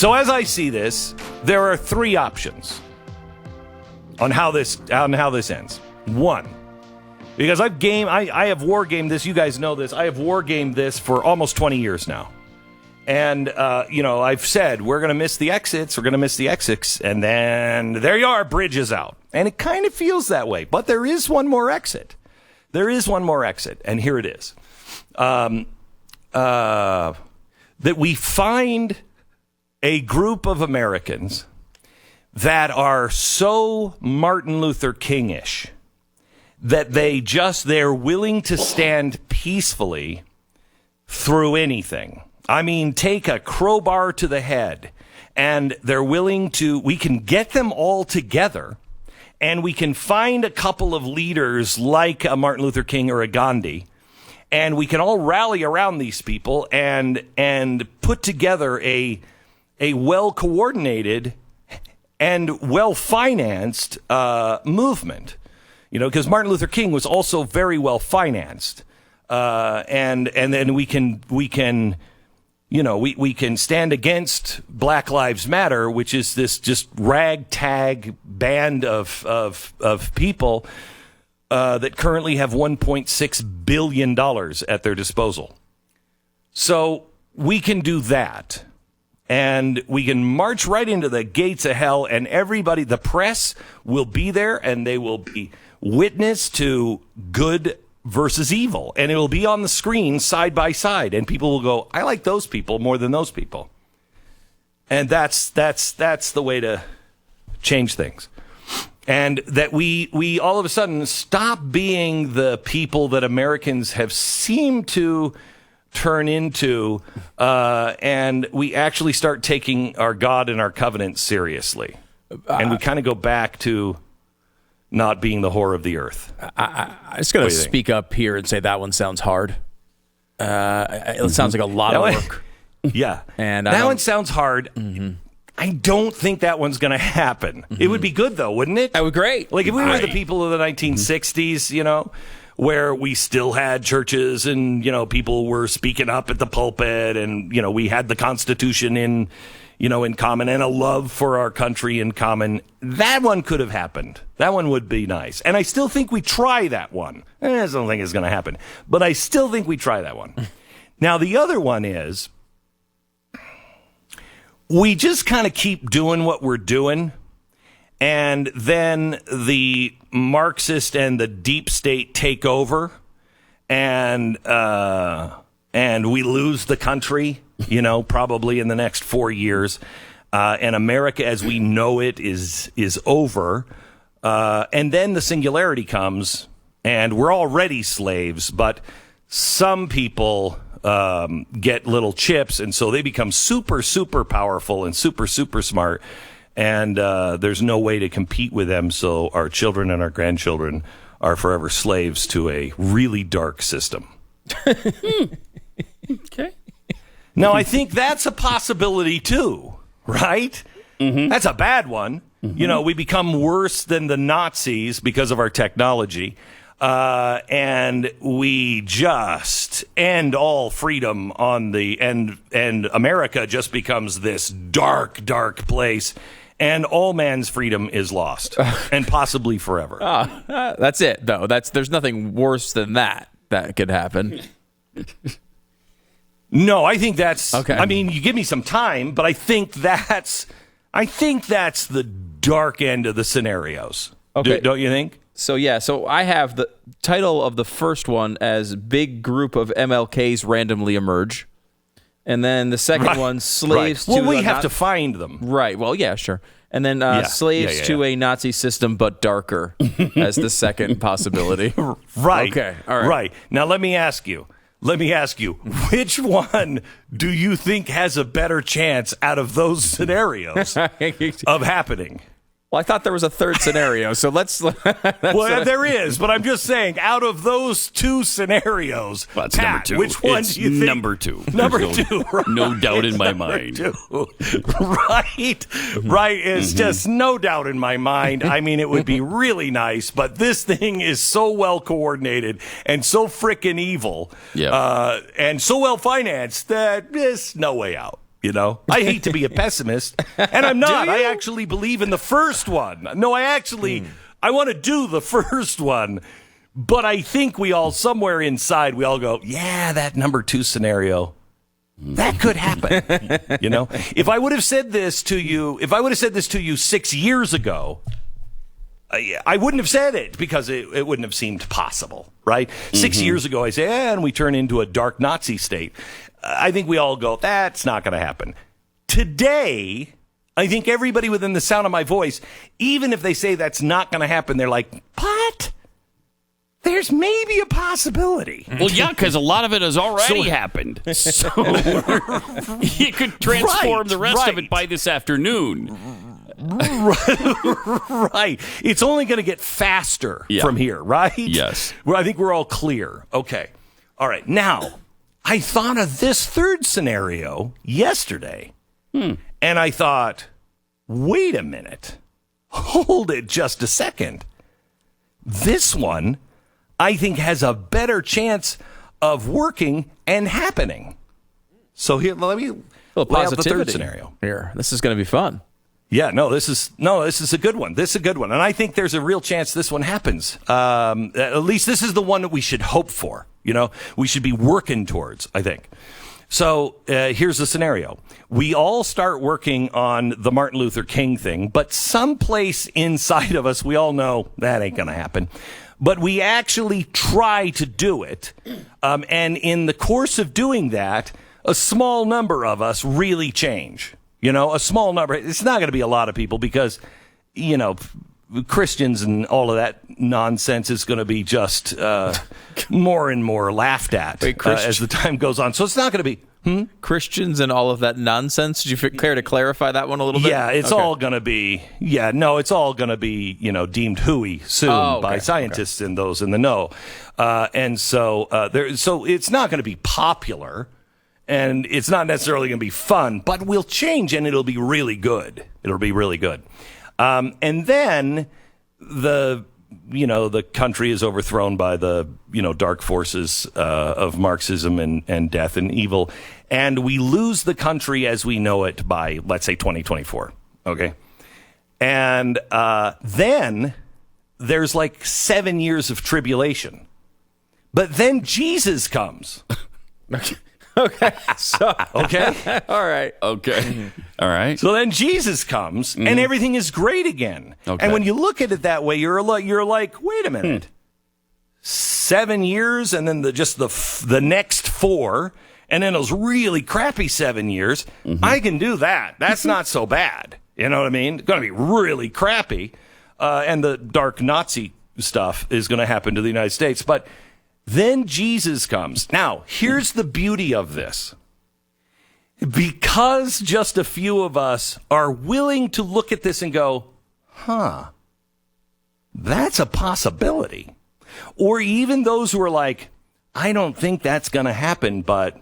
So as I see this, there are three options on how this ends. One, because I have war gamed this. You guys know this. I have war gamed this for almost 20 years now. And, I've said, we're going to miss the exits. We're going to miss the exits. And then there you are, bridge is out. And it kind of feels that way. But there is one more exit. And here it is. That we find a group of Americans that are so Martin Luther King-ish that they're willing to stand peacefully through anything. I mean, take a crowbar to the head, and they're willing to, we can get them all together, and we can find a couple of leaders like a Martin Luther King or a Gandhi, and we can all rally around these people and put together a well-coordinated and well-financed movement. Because Martin Luther King was also very well-financed. And then we can stand against Black Lives Matter, which is this just ragtag band of people that currently have $1.6 billion at their disposal. So we can do that. And we can march right into the gates of hell, and everybody, the press, will be there, and they will be witness to good versus evil. And it will be on the screen side by side, and people will go, I like those people more than those people. And that's the way to change things. And that we all of a sudden stop being the people that Americans have seemed to turn into, and we actually start taking our God and our covenant seriously. And we kind of go back to not being the whore of the earth. I just got to speak up here and say that one sounds hard. It sounds like a lot of work. Yeah. And that one sounds hard. Mm-hmm. I don't think that one's going to happen. Mm-hmm. It would be good, though, wouldn't it? That would be great. Like if we were the people of the 1960s, where we still had churches and, people were speaking up at the pulpit and, we had the Constitution in common and a love for our country in common. That one could have happened. That one would be nice. And I still think we try that one. I don't think it's going to happen, but I still think we try that one. Now, the other one is we just kind of keep doing what we're doing. And then the Marxist and the deep state take over, and we lose the country, probably in the next 4 years. And America as we know it is over. And then the singularity comes, and we're already slaves, but some people get little chips, and so they become super, super powerful and super, super smart. And there's no way to compete with them, so our children and our grandchildren are forever slaves to a really dark system. Okay. Now, I think that's a possibility, too, right? Mm-hmm. That's a bad one. Mm-hmm. We become worse than the Nazis because of our technology. And we just end all freedom on the end, and America just becomes this dark, dark place. And all man's freedom is lost, and possibly forever. That's it, though. There's nothing worse than that could happen. No, I think that's okay. I mean, you give me some time, but I think that's the dark end of the scenarios. Okay. Don't you think? So I have the title of the first one as "Big Group of MLKs Randomly Emerge." And then the second one, slaves to... Well, we have to find them. Right. Well, yeah, sure. And then slaves to a Nazi system, but darker, as the second possibility. Right. Okay. All right. Right. Now, let me ask you, which one do you think has a better chance out of those scenarios of happening? Well, I thought there was a third scenario, so let's... there is, but I'm just saying, out of those two scenarios, well, it's Pat, number two. Which one it's do you think? Number two. Number two, right. No doubt in my mind. Right, right. It's just no doubt in my mind. I mean, it would be really nice, but this thing is so well coordinated and so frickin' evil, and so well financed that there's no way out. I hate to be a pessimist, and I'm not. I actually believe in the first one. No, I want to do the first one, but I think we all, somewhere inside, we all go, yeah, that number 2 scenario, that could happen. If I would have said this to you 6 years ago, I wouldn't have said it because it wouldn't have seemed possible, right? 6 years ago, I say, and we turn into a dark Nazi state. I think we all go, that's not going to happen. Today, I think everybody within the sound of my voice, even if they say that's not going to happen, they're like, what? There's maybe a possibility. Well, yeah, because a lot of it has already happened. So you could transform the rest of it by this afternoon. Right. It's only going to get faster from here, right? Yes. Well, I think we're all clear. Okay. All right. Now, I thought of this third scenario yesterday, and I thought, wait a minute. Hold it just a second. This one, I think, has a better chance of working and happening. So here, let me lay out the third scenario. Here, this is going to be fun. Yeah, this is a good one. This is a good one. And I think there's a real chance this one happens. At least this is the one that we should hope for. We should be working towards, I think. So here's the scenario. We all start working on the Martin Luther King thing, but someplace inside of us, we all know that ain't going to happen. But we actually try to do it. And in the course of doing that, a small number of us really change. A small number. It's not going to be a lot of people because, Christians and all of that nonsense is going to be just more and more laughed at as the time goes on. So it's not going to be Christians and all of that nonsense. Did you care to clarify that one a little bit? Yeah, it's all going to be. Yeah, no, it's all going to be deemed hooey soon by scientists and those in the know, and so So it's not going to be popular. And it's not necessarily going to be fun, but we'll change and it'll be really good. It'll be really good. And then the country is overthrown by the, dark forces of Marxism and death and evil. And we lose the country as we know it by, let's say, 2024. Okay. And then there's like 7 years of tribulation. But then Jesus comes. Okay. Okay. All right. Okay. All right. So then Jesus comes, and everything is great again. Okay. And when you look at it that way, you're like, wait a minute, 7 years, and then the next 4, and then those really crappy 7 years. I can do that. That's not so bad. You know what I mean? It's going to be really crappy, and the dark Nazi stuff is going to happen to the United States, but. Then Jesus comes. Now, here's the beauty of this. Because just a few of us are willing to look at this and go, that's a possibility. Or even those who are like, I don't think that's going to happen, but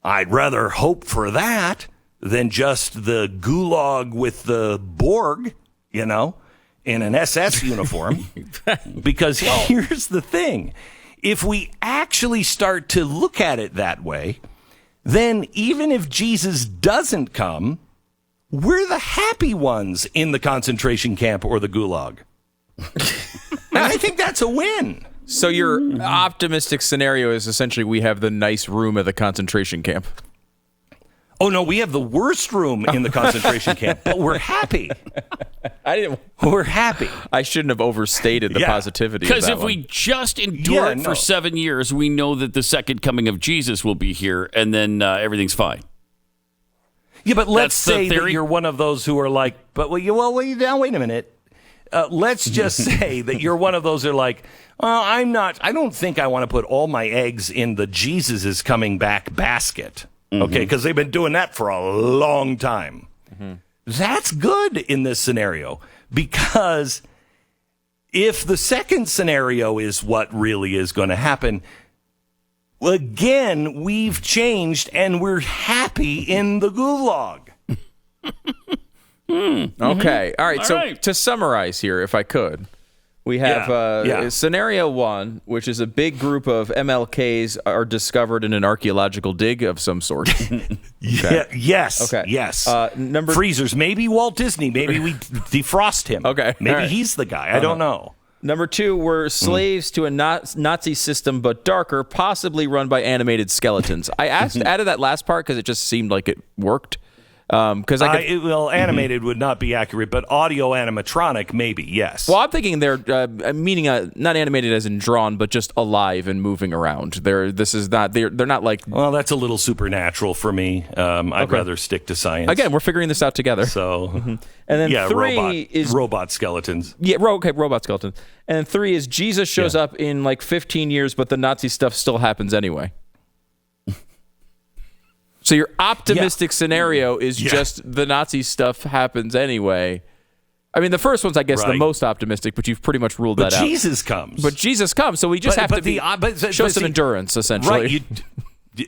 I'd rather hope for that than just the gulag with the Borg, in an SS uniform, because here's the thing. If we actually start to look at it that way, then even if Jesus doesn't come, we're the happy ones in the concentration camp or the gulag. And I think that's a win. So your optimistic scenario is essentially we have the nice room at the concentration camp. Oh, no, we have the worst room in the concentration camp, but we're happy. We're happy. I shouldn't have overstated the positivity of that Because if we just endure it for 7 years, we know that the second coming of Jesus will be here, and then everything's fine. Yeah, but let's say that you're one of those who are like, wait a minute. Let's just say that you're one of those who are like, I don't think I want to put all my eggs in the Jesus is coming back basket. Okay, because they've been doing that for a long time. That's good in this scenario, because if the second scenario is what really is going to happen, again, we've changed and we're happy in the gulag. Okay. All right. To summarize here, if I could, We have Yeah. scenario 1, which is a big group of MLKs are discovered in an archaeological dig of some sort. Yeah, yes. Okay. Yes. Number Freezers. Maybe Walt Disney. Maybe we defrost him. Okay. Maybe All right. he's the guy. I don't know. Number 2 were slaves to a Nazi system, but darker, possibly run by animated skeletons. I added that last part because it just seemed like it worked. Because animated would not be accurate, but audio animatronic, maybe, yes. Well, I'm thinking they're meaning not animated as in drawn, but just alive and moving around. They're not like. Well, that's a little supernatural for me. I'd rather stick to science. Again, we're figuring this out together. So, and then 3 is robot skeletons. Yeah, robot skeleton. And then 3 is Jesus shows up in like 15 years, but the Nazi stuff still happens anyway. So your optimistic scenario is just the Nazi stuff happens anyway. I mean, the first one's, I guess, the most optimistic, but you've pretty much ruled that out. But Jesus comes. But Jesus comes, so we just have to show some endurance, essentially. Right,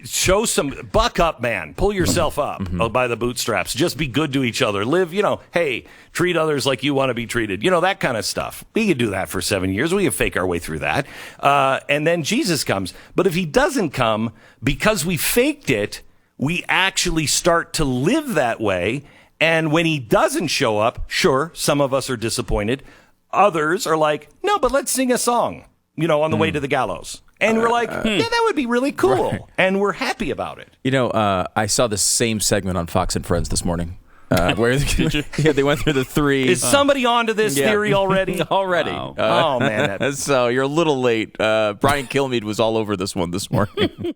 show some, buck up, man. Pull yourself up by the bootstraps. Just be good to each other. Live, hey, treat others like you want to be treated. That kind of stuff. We could do that for 7 years. We can fake our way through that. And then Jesus comes. But if he doesn't come, because we faked it, we actually start to live that way. And when he doesn't show up, sure, some of us are disappointed. Others are like, no, but let's sing a song, on the way to the gallows. And we're like, yeah, that would be really cool. Right. And we're happy about it. I saw the same segment on Fox and Friends this morning. Where they went through the 3. Is somebody onto this theory already? Already. Wow. Oh, man. So you're a little late. Brian Kilmeade was all over this one this morning.